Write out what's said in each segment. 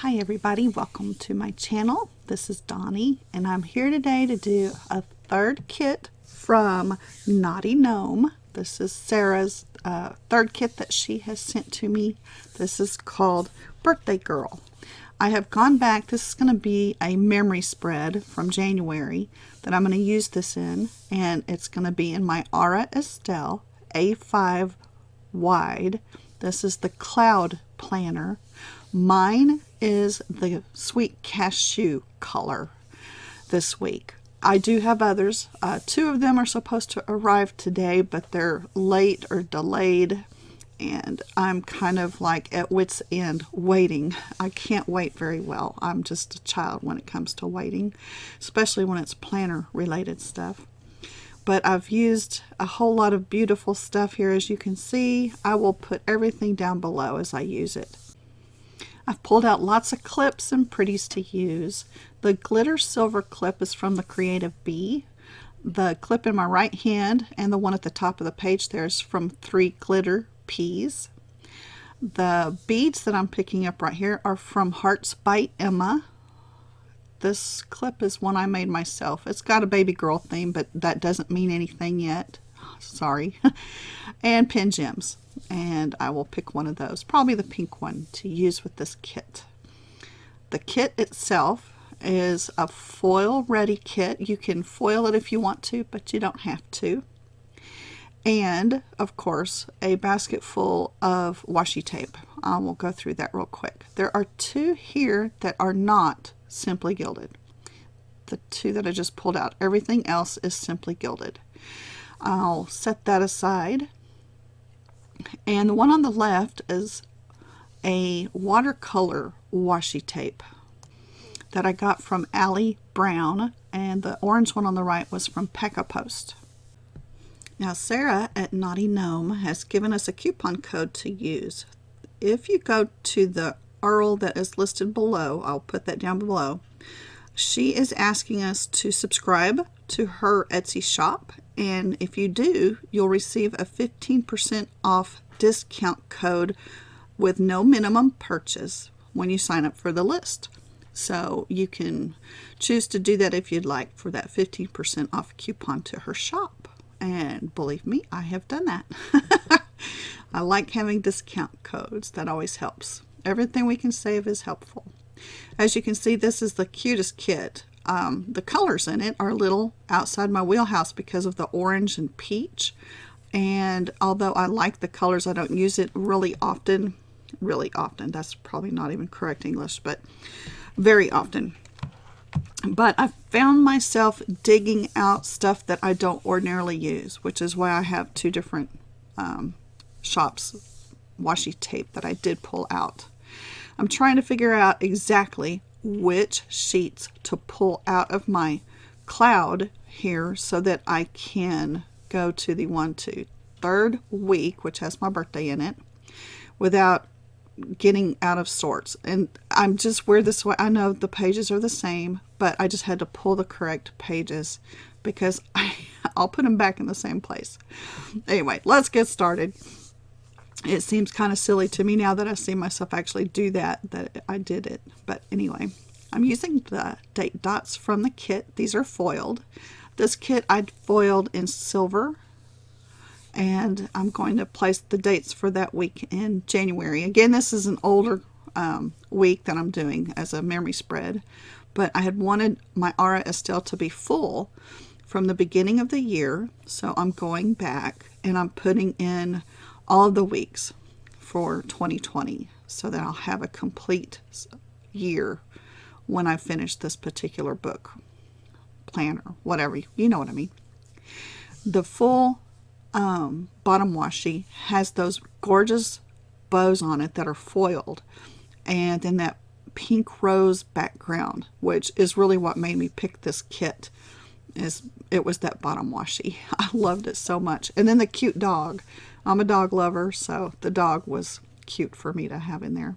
Hi everybody, welcome to my channel. This is Donnie and I'm here today to do a third kit from Knotty Gnome. This is Sarah's third kit that she has sent to me. This is called Birthday Girl. I have gone back, this is going to be a memory spread from January that I'm going to use this in, and it's going to be in my Aura Estelle A5 wide. This is the cloud planner. Mine is the sweet cashew color this week. I do have others. Two of them are supposed to arrive today, but they're late or delayed, and I'm kind of like at wit's end waiting. I can't wait very well. I'm just a child when it comes to waiting, especially when it's planner related stuff. But I've used a whole lot of beautiful stuff here, as you can see. I will put everything down below as I use it. I've pulled out lots of clips and pretties to use. The glitter silver clip is from the Creative Bee. The clip in my right hand and the one at the top of the page there is from 3 Glitter Peas. The beads that I'm picking up right here are from Hearts by Emma. This clip is one I made myself. It's got a baby girl theme, but that doesn't mean anything yet. Sorry. And Pen Gems. And I will pick one of those, probably the pink one, to use with this kit. The kit itself is a foil ready kit. You can foil it if you want to, but you don't have to. And of course a basket full of washi tape. I will go through that real quick. There are 2 here that are not Simply Gilded. The 2 that I just pulled out. Everything else is Simply Gilded. I'll set that aside. And the one on the left is a watercolor washi tape that I got from Allie Brown, and the orange one on the right was from Pekka Post. Now Sarah at Knotty Gnome has given us a coupon code to use. If you go to the URL that is listed below, I'll put that down below, she is asking us to subscribe to her Etsy shop, and if you do, you'll receive a 15% off discount code with no minimum purchase when you sign up for the list. So you can choose to do that if you'd like, for that 15% off coupon to her shop. And believe me, I have done that. I like having discount codes. That always helps. Everything we can save is helpful. As you can see, this is the cutest kit. The colors in it are a little outside my wheelhouse because of the orange and peach. And although I like the colors, I don't use it really often. Really often. That's probably not even correct English, but very often. But I found myself digging out stuff that I don't ordinarily use, which is why I have 2 different shops washi tape that I did pull out. I'm trying to figure out exactly which sheets to pull out of my cloud here so that I can go to the 3rd week, which has my birthday in it, without getting out of sorts. And I'm just weird this way. I know the pages are the same, but I just had to pull the correct pages because I'll put them back in the same place. Anyway, let's get started. It seems kind of silly to me now that I see myself actually do that I did it. But anyway, I'm using the date dots from the kit. These are foiled. This kit I foiled in silver, and I'm going to place the dates for that week in January. Again, this is an older week that I'm doing as a memory spread, but I had wanted my Aura Estelle to be full from the beginning of the year, so I'm going back and I'm putting in all of the weeks for 2020 so that I'll have a complete year when I finish this particular book, planner, whatever, you know what I mean. The full bottom washi has those gorgeous bows on it that are foiled, and then that pink rose background, which is really what made me pick this kit. It was that bottom washi. I loved it so much. And then the cute dog. I'm a dog lover, so the dog was cute for me to have in there.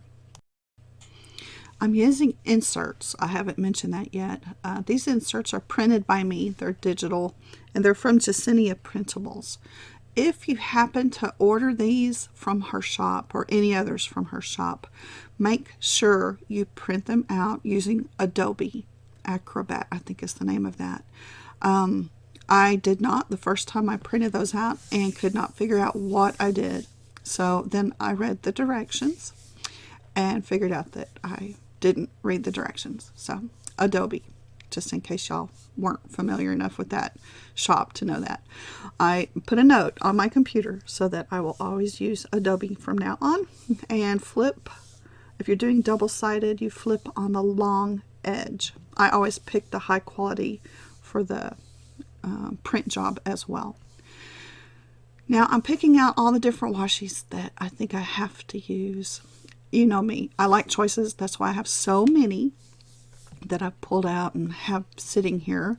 I'm using inserts. I haven't mentioned that yet. These inserts are printed by me. They're digital, and they're from Jacinia Printables. if you happen to order these from her shop or any others from her shop, make sure you print them out using Adobe Acrobat, I think is the name of that. I did not the first time I printed those out and could not figure out what I did. So then I read the directions and figured out that I didn't read the directions. So Adobe, just in case y'all weren't familiar enough with that shop to know that. I put a note on my computer so that I will always use Adobe from now on. And flip, if you're doing double-sided, you flip on the long edge. I always pick the high quality for the print job as well. Now I'm picking out all the different washes that I think I have to use. You know me, I like choices. That's why I have so many that I've pulled out and have sitting here.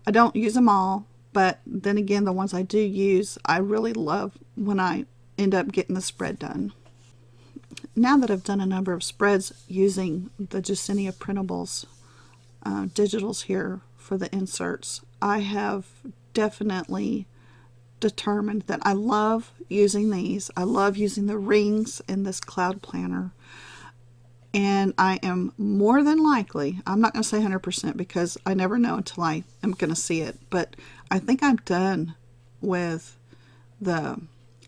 I don't use them all, but then again, the ones I do use, I really love when I end up getting the spread done. Now that I've done a number of spreads using the Jesenia Printables digitals here for the inserts, I have definitely determined that I love using these. I love using the rings in this cloud planner. And I am more than likely, I'm not going to say 100% because I never know until I am going to see it, but I think I'm done with the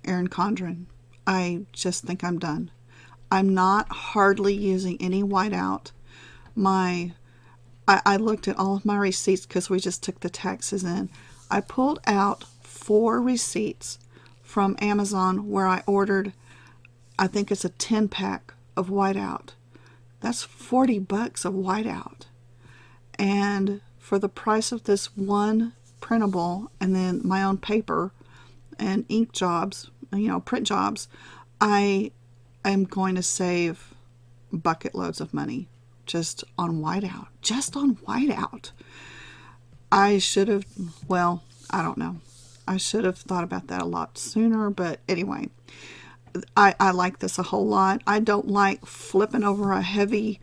Erin Condren. I just think I'm done. I'm not hardly using any whiteout. I looked at all of my receipts because we just took the taxes in. I pulled out 4 receipts from Amazon where I ordered, I think it's a 10-pack of whiteout. That's $40 of whiteout. And for the price of this one printable and then my own paper and ink jobs, you know, print jobs, I am going to save bucket loads of money just on whiteout. Just on whiteout. I should have, well, I don't know. I should have thought about that a lot sooner, but anyway, I like this a whole lot. I don't like flipping over a heavy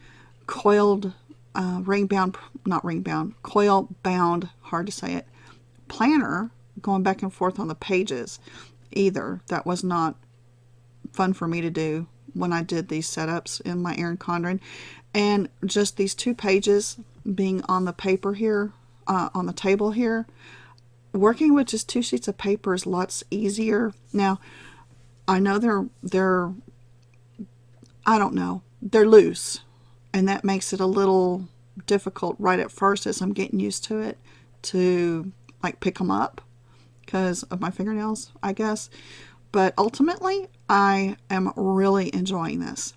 coiled coil bound, hard to say it, planner going back and forth on the pages either. That was not fun for me to do when I did these setups in my Erin Condren. And just these 2 pages being on the paper here, on the table here, working with just 2 sheets of paper is lots easier. Now, I know they're I don't know, they're loose, and that makes it a little difficult right at first as I'm getting used to it to like pick them up because of my fingernails, I guess. But ultimately, I am really enjoying this.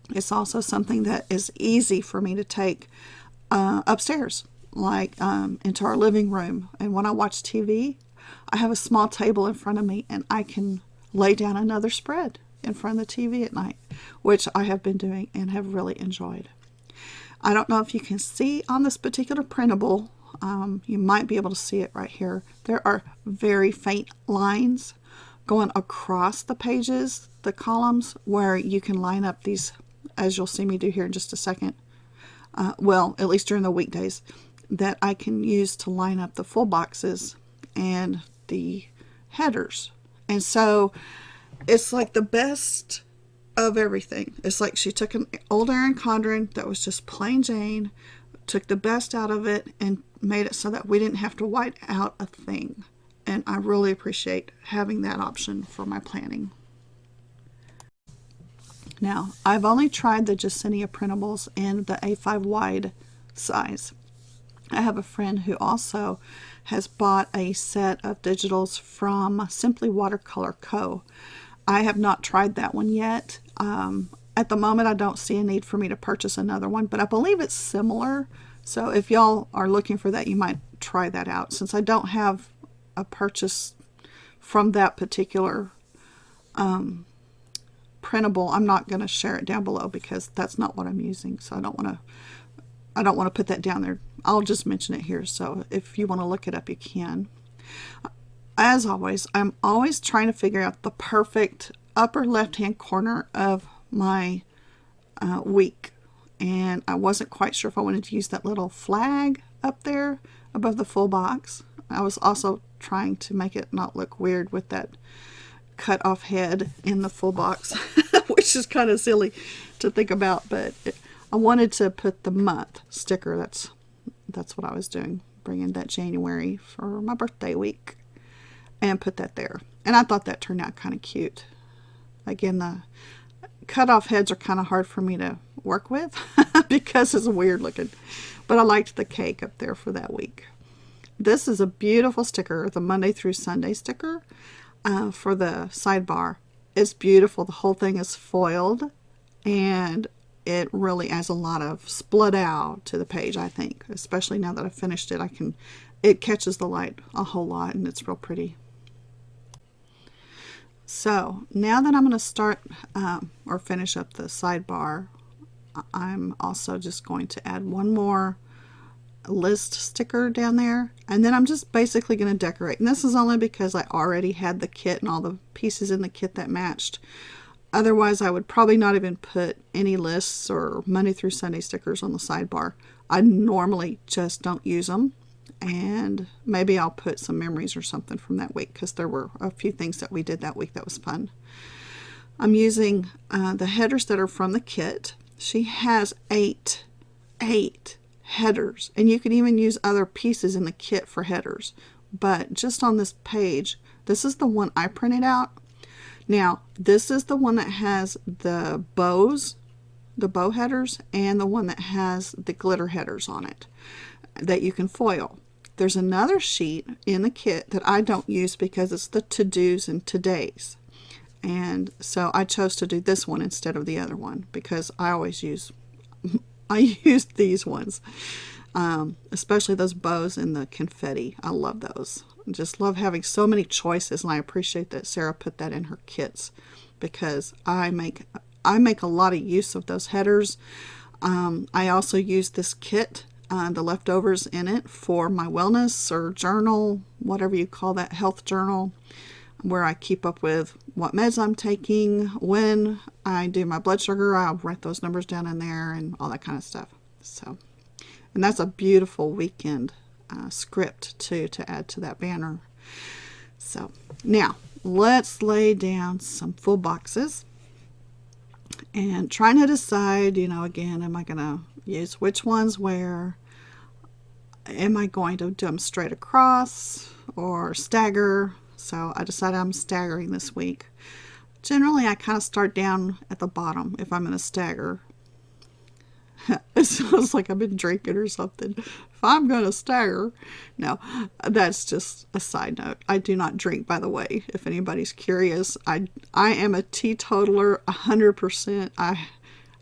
It's also something that is easy for me to take upstairs, like into our living room. And when I watch TV, I have a small table in front of me and I can lay down another spread in front of the TV at night, which I have been doing and have really enjoyed. I don't know if you can see on this particular printable, you might be able to see it right here. There are very faint lines going across the pages, the columns, where you can line up these, as you'll see me do here in just a second. Well, at least during the weekdays, that I can use to line up the full boxes and the headers. And so it's like the best of everything. It's like she took an old Erin Condren that was just plain Jane, took the best out of it and made it so that we didn't have to white out a thing. And I really appreciate having that option for my planning. Now, I've only tried the Jesenia printables in the A5 wide size. I have a friend who also has bought a set of digitals from Simply Watercolor Co. I have not tried that one yet. At the moment, I don't see a need for me to purchase another one, but I believe it's similar. So if y'all are looking for that, you might try that out. Since I don't have a purchase from that particular printable, I'm not going to share it down below because that's not what I'm using. So I don't want to put that down there. I'll just mention it here. So if you want to look it up, you can. As always, I'm always trying to figure out the perfect upper left-hand corner of my week. And I wasn't quite sure if I wanted to use that little flag up there above the full box. I was also trying to make it not look weird with that cut off head in the full box, which is kind of silly to think about, but I wanted to put the month sticker. That's what I was doing, bringing that January for my birthday week and put that there. And I thought that turned out kind of cute. Again, the cut off heads are kind of hard for me to work with because it's weird looking, but I liked the cake up there for that week. This is a beautiful sticker, the Monday through Sunday sticker for the sidebar. It's beautiful. The whole thing is foiled, and it really adds a lot of split out to the page, I think. Especially now that I've finished it, it catches the light a whole lot, and it's real pretty. So now that I'm going to start or finish up the sidebar, I'm also just going to add one more list sticker down there, and then I'm just basically going to decorate. And this is only because I already had the kit and all the pieces in the kit that matched. Otherwise, I would probably not even put any lists or Monday through Sunday stickers on the sidebar. I normally just don't use them, and maybe I'll put some memories or something from that week, because there were a few things that we did that week that was fun. I'm using the headers that are from the kit. She has eight headers, and you can even use other pieces in the kit for headers, but just on this page, this is the one I printed out. Now this is the one that has the bows, the bow headers, and the one that has the glitter headers on it that you can foil. There's another sheet in the kit that I don't use because it's the to-dos and todays, and so I chose to do this one instead of the other one because I always use these ones, especially those bows and the confetti. I love those. I just love having so many choices, and I appreciate that Sarah put that in her kits because I make a lot of use of those headers. I also use this kit, the leftovers in it, for my wellness or journal, whatever you call that, health journal, where I keep up with what meds I'm taking. When I do my blood sugar, I'll write those numbers down in there and all that kind of stuff. So, and that's a beautiful weekend script too to add to that banner. So now let's lay down some full boxes and trying to decide, again, am I going to use which ones where? Am I going to do them straight across or stagger? So I decided I'm staggering this week. Generally, I kind of start down at the bottom if I'm going to stagger. It sounds like I've been drinking or something. If I'm going to stagger. No, that's just a side note. I do not drink, by the way, if anybody's curious. I am a teetotaler 100%.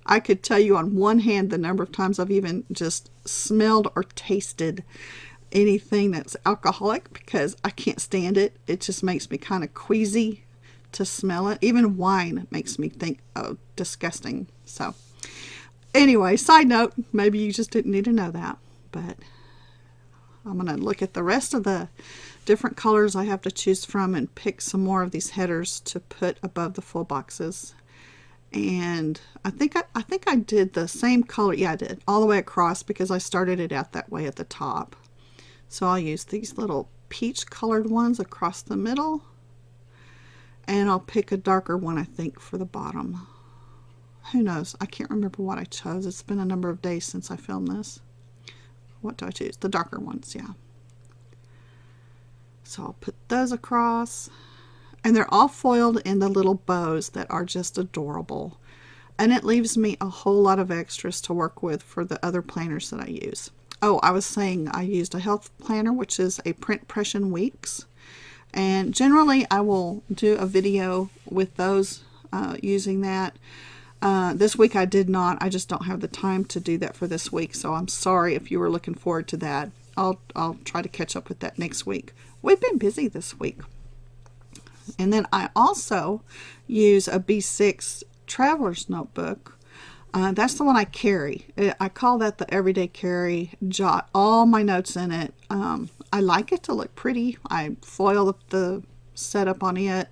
I could tell you on one hand the number of times I've even just smelled or tasted anything that's alcoholic because I can't stand it. It just makes me kind of queasy to smell it. Even wine makes me think, oh, disgusting. So anyway, side note, maybe you just didn't need to know that, but I'm going to look at the rest of the different colors I have to choose from and pick some more of these headers to put above the full boxes. And I think I did the same color. Yeah, I did all the way across because I started it out that way at the top. So I'll use these little peach colored ones across the middle, and I'll pick a darker one, I think, for the bottom. Who knows? I can't remember what I chose. It's been a number of days since I filmed this. What do I choose? The darker ones, yeah. So I'll put those across, and they're all foiled in the little bows that are just adorable. And it leaves me a whole lot of extras to work with for the other planners that I use. Oh, I was saying I used a health planner, which is a Print Impression Weeks. And generally I will do a video with those using that. This week I did not. I just don't have the time to do that for this week. So I'm sorry if you were looking forward to that. I'll try to catch up with that next week. We've been busy this week. And then I also use a B6 Traveler's Notebook. That's the one I carry. I call that the everyday carry. Jot all my notes in it. I like it to look pretty. I foil the setup on it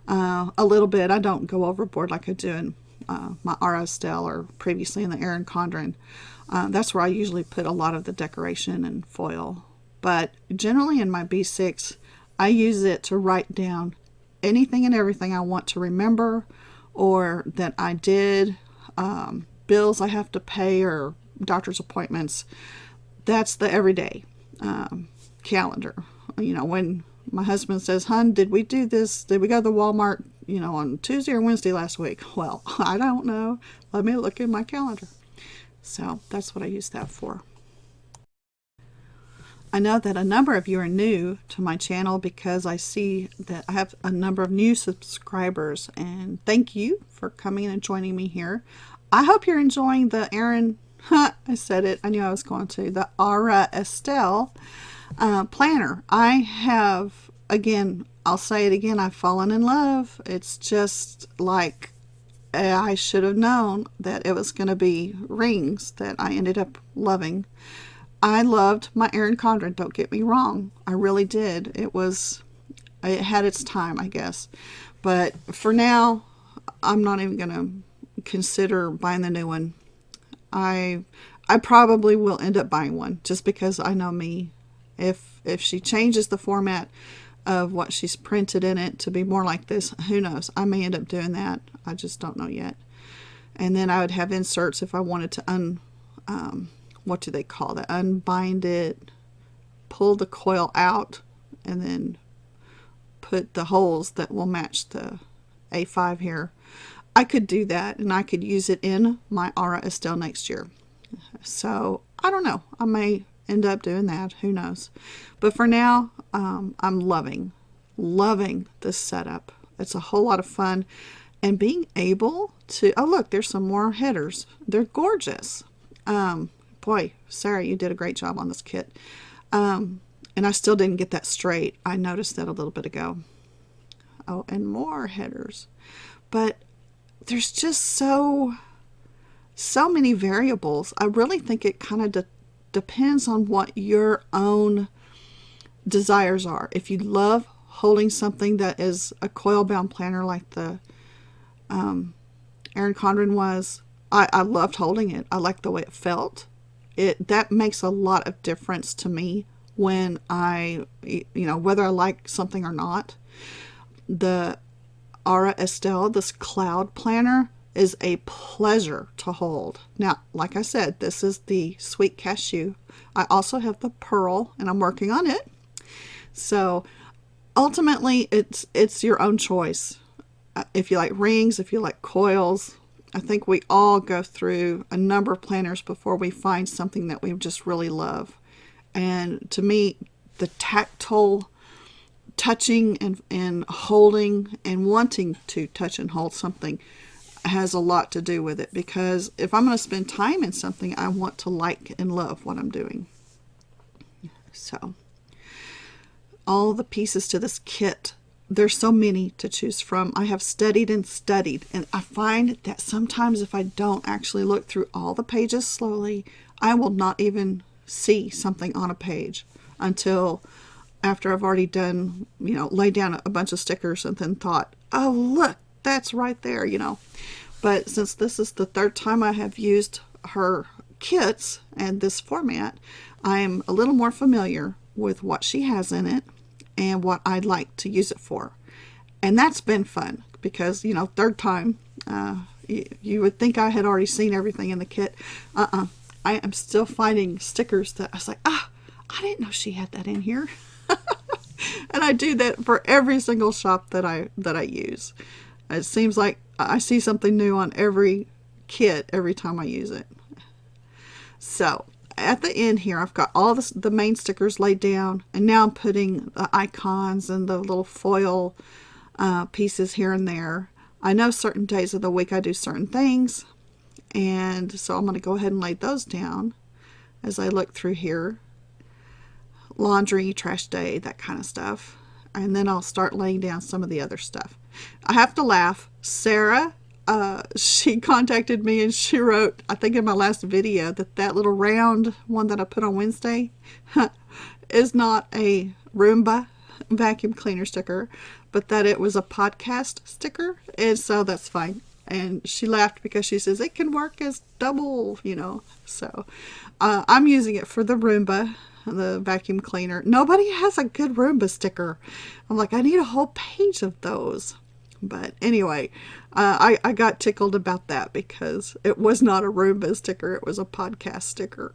a little bit. I don't go overboard like I do in my Aura Estelle or previously in the Erin Condren. That's where I usually put a lot of the decoration and foil. But generally in my B6, I use it to write down anything and everything I want to remember, or that I did, bills I have to pay, or doctor's appointments. That's the everyday calendar. When my husband says, "Hun, did we do this? Did we go to the Walmart, on Tuesday or Wednesday last week?" Well, I don't know. Let me look in my calendar. So that's what I use that for. I know that a number of you are new to my channel because I see that I have a number of new subscribers, and thank you for coming and joining me here. I hope you're enjoying the Erin, I said it, I knew I was going to, the Aura Estelle planner. I have, again, I'll say it again, I've fallen in love. It's just like, I should have known that it was going to be rings that I ended up loving. I loved my Erin Condren, don't get me wrong. I really did. It had its time, I guess. But for now, I'm not even going to consider buying the new one. I probably will end up buying one just because I know me. If she changes the format of what she's printed in it to be more like this, who knows? I may end up doing that. I just don't know yet. And then I would have inserts if I wanted to what do they call that? Unbind it, pull the coil out, and then put the holes that will match the A5 here. I could do that, and I could use it in my Aura Estelle next year. So I don't know. I may end up doing that. Who knows? But for now, I'm loving this setup. It's a whole lot of fun. And being able to, oh look, there's some more headers. They're gorgeous. Boy, Sarah, you did a great job on this kit. And I still didn't get that straight. I noticed that a little bit ago. Oh, and more headers. But there's just so many variables. I really think it kind of depends on what your own desires are. If you love holding something that is a coil-bound planner like the Erin Condren was, I loved holding it. I liked the way it felt. That makes a lot of difference to me when whether I like something or not. The Aura Estelle, this cloud planner, is a pleasure to hold. Now, like I said, this is the Sweet Cashew. I also have the Pearl, and I'm working on it. So ultimately, it's your own choice. If you like rings, if you like coils, I think we all go through a number of planners before we find something that we just really love. And to me, the tactile touching and holding and wanting to touch and hold something has a lot to do with it, because if I'm going to spend time in something, I want to like and love what I'm doing. So all the pieces to this kit, there's so many to choose from. I have studied and studied, and I find that sometimes if I don't actually look through all the pages slowly, I will not even see something on a page until after I've already done, laid down a bunch of stickers and then thought, oh, look, that's right there, But since this is the third time I have used her kits and this format, I'm a little more familiar with what she has in it and what I'd like to use it for. And that's been fun because, third time, you would think I had already seen everything in the kit. I am still finding stickers that I was like, I didn't know she had that in here. And I do that for every single shop that I use. It seems like I see something new on every kit every time I use it. So at the end here, I've got all the main stickers laid down, and now I'm putting the icons and the little foil pieces here and there. I know certain days of the week I do certain things, and so I'm going to go ahead and lay those down as I look through here. Laundry, trash day, that kind of stuff. And then I'll start laying down some of the other stuff. I have to laugh. Sarah, she contacted me and she wrote, I think in my last video, that little round one that I put on Wednesday is not a Roomba vacuum cleaner sticker, but that it was a podcast sticker. And so that's fine. And she laughed because she says it can work as double, So I'm using it for the Roomba the vacuum cleaner. Nobody has a good Roomba sticker. I'm like, I need a whole page of those. But anyway, I got tickled about that because it was not a Roomba sticker. It was a podcast sticker.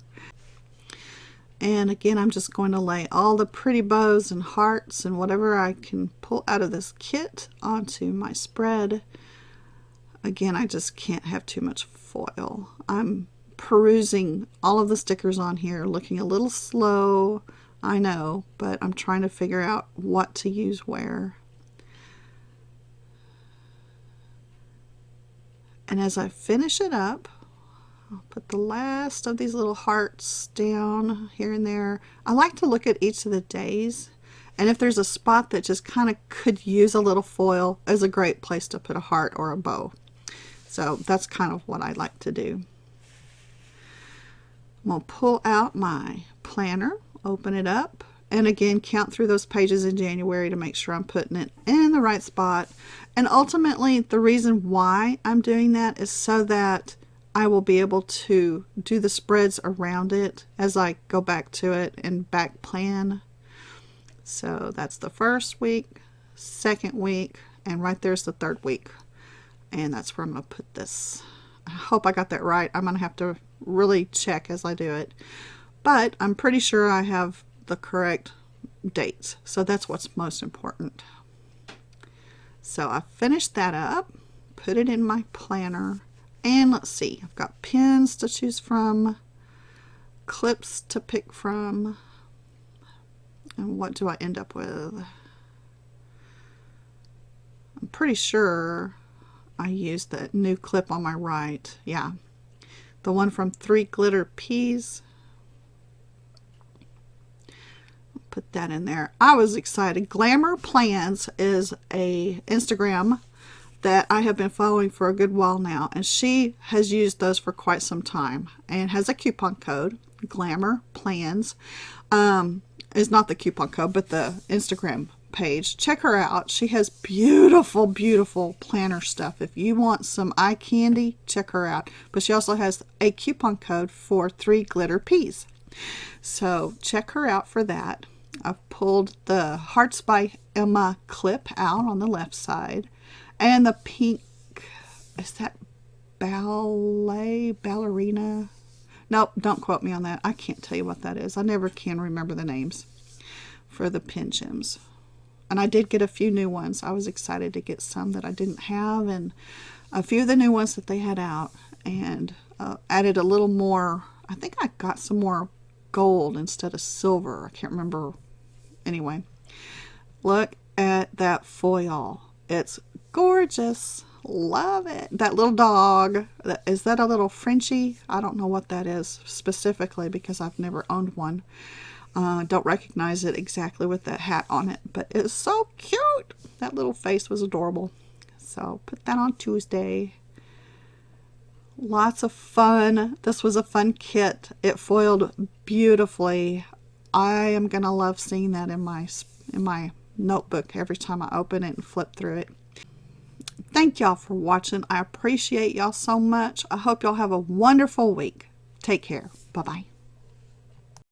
And again, I'm just going to lay all the pretty bows and hearts and whatever I can pull out of this kit onto my spread. Again, I just can't have too much foil. I'm perusing all of the stickers on here, looking a little slow, I know, but I'm trying to figure out what to use where. And as I finish it up, I'll put the last of these little hearts down here and there. I like to look at each of the days, and if there's a spot that just kind of could use a little foil, is a great place to put a heart or a bow. So that's kind of what I like to do. I'm going to pull out my planner, open it up, and again count through those pages in January to make sure I'm putting it in the right spot. And ultimately the reason why I'm doing that is so that I will be able to do the spreads around it as I go back to it and back plan. So that's the first week, second week, and right there's the third week. And that's where I'm going to put this. I hope I got that right. I'm going to have to really check as I do it. But I'm pretty sure I have the correct dates. So that's what's most important. So I finished that up, put it in my planner. And let's see, I've got pins to choose from, clips to pick from, and what do I end up with? I'm pretty sure I used that new clip on my right. Yeah, the one from 3 Glitter Peas. Put that in there. I was excited. Glamour Plans is a Instagram that I have been following for a good while now, and she has used those for quite some time and has a coupon code. Glamour Plans is not the coupon code, but the Instagram page. Check her out. She has beautiful, beautiful planner stuff. If you want some eye candy, check her out. But she also has a coupon code for 3 Glitter Peas. So check her out for that. I've pulled the Hearts by Emma clip out on the left side. And the pink, is that ballerina? Nope, don't quote me on that. I can't tell you what that is. I never can remember the names for the pin gems. And I did get a few new ones. I was excited to get some that I didn't have, and a few of the new ones that they had out, and added a little more. I think I got some more gold instead of silver. I can't remember. Anyway, look at that foil. It's gorgeous. Love it. That little dog, is that a little Frenchie? I don't know what that is specifically because I've never owned one. Don't recognize it exactly with that hat on it, but it's so cute. That little face was adorable. So put that on Tuesday. Lots of fun. This was a fun kit. It foiled beautifully. I am gonna love seeing that in my notebook every time I open it and flip through it. Thank y'all for watching. I appreciate y'all so much. I hope y'all have a wonderful week. Take care. Bye-bye.